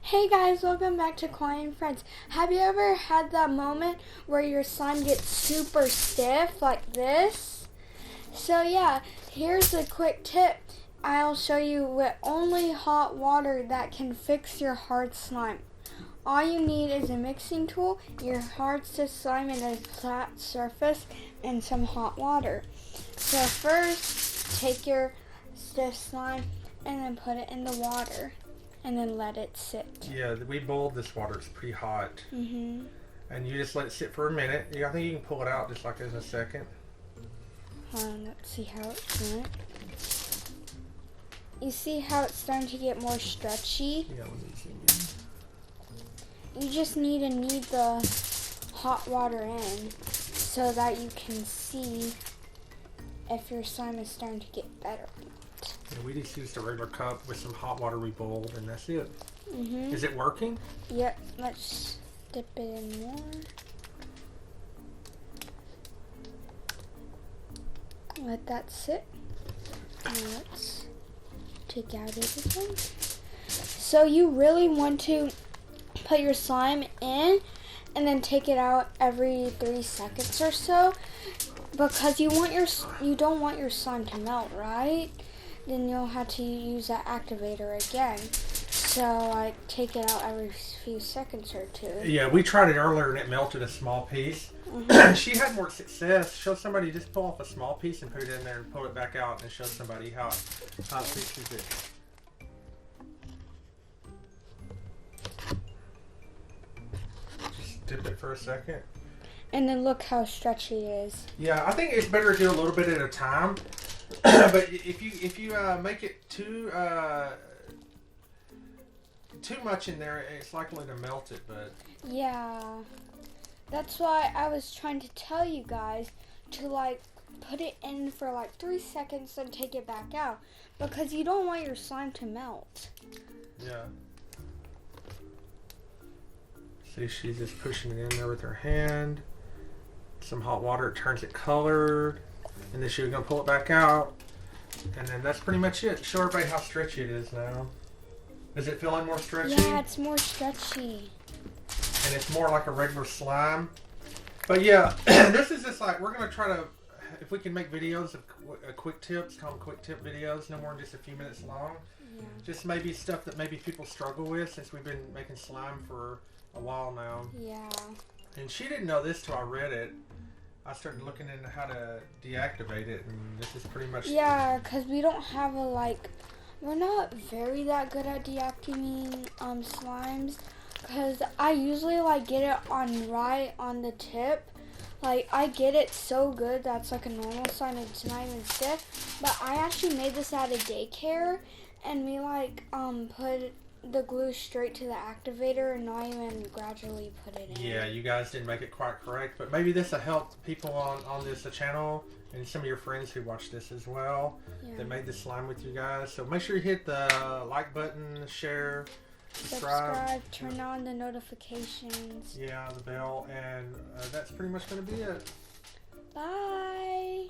Hey guys, welcome back to kawaiinfriends. Have you ever had that moment where your slime gets super stiff like this? So yeah, here's a quick tip. I'll show you with only hot water that can fix your hard slime. All you need is a mixing tool, your hard stiff slime in a flat surface, and some hot water. So first, take your stiff slime and then put it in the water. And then let it sit. Yeah, we boiled this water. It's pretty hot. Mm-hmm. And you just let it sit for a minute. I think you can pull it out just like in a second. Hold on, let's see how it's doing. You see how it's starting to get more stretchy? Yeah, let me see again. You just need to knead the hot water in so that you can see if your slime is starting to get better. Yeah, we just used a regular cup with some hot water we boiled, and that's it. Mm-hmm. Is it working? Yep, let's dip it in more. Let that sit. And let's take out everything. So you really want to put your slime in and then take it out every 3 seconds or so, because you don't want your slime to melt, right? Then you'll have to use that activator again. So like take it out every few seconds or two. Yeah, we tried it earlier and it melted a small piece. Mm-hmm. She had more success. Show somebody, just pull off a small piece and put it in there and pull it back out and show somebody how it fixes it. Just dip it for a second. And then look how stretchy it is. Yeah, I think it's better to do a little bit at a time. But if you make it too much in there, it's likely to melt it. But yeah, that's why I was trying to tell you guys to like put it in for like 3 seconds and take it back out, because you don't want your slime to melt. Yeah. See, she's just pushing it in there with her hand. Some hot water, it turns it colored. And then she's going to pull it back out. And then that's pretty much it. Show everybody how stretchy it is now. Is it feeling more stretchy? Yeah, it's more stretchy. And it's more like a regular slime. But yeah, this is just like, we're going to try to, if we can make videos of quick tips, call them quick tip videos, no more than just a few minutes long. Yeah. Just maybe stuff that maybe people struggle with, since we've been making slime for a while now. Yeah. And she didn't know this till I read it. I started looking into how to deactivate it, and this is pretty much... Yeah, because we don't have we're not very that good at deactivating slimes, because I usually get it right on the tip. Like, I get it so good that's like a normal slime, it's not even stiff. But I actually made this at a daycare, and we put the glue straight to the activator and not even gradually put it in. Yeah, you guys didn't make it quite correct, but maybe this will help people on this channel and some of your friends who watch this as well, that made this slime with you guys. So make sure you hit the like button, share, subscribe, turn on the notifications. Yeah, the bell, and that's pretty much going to be it. Bye.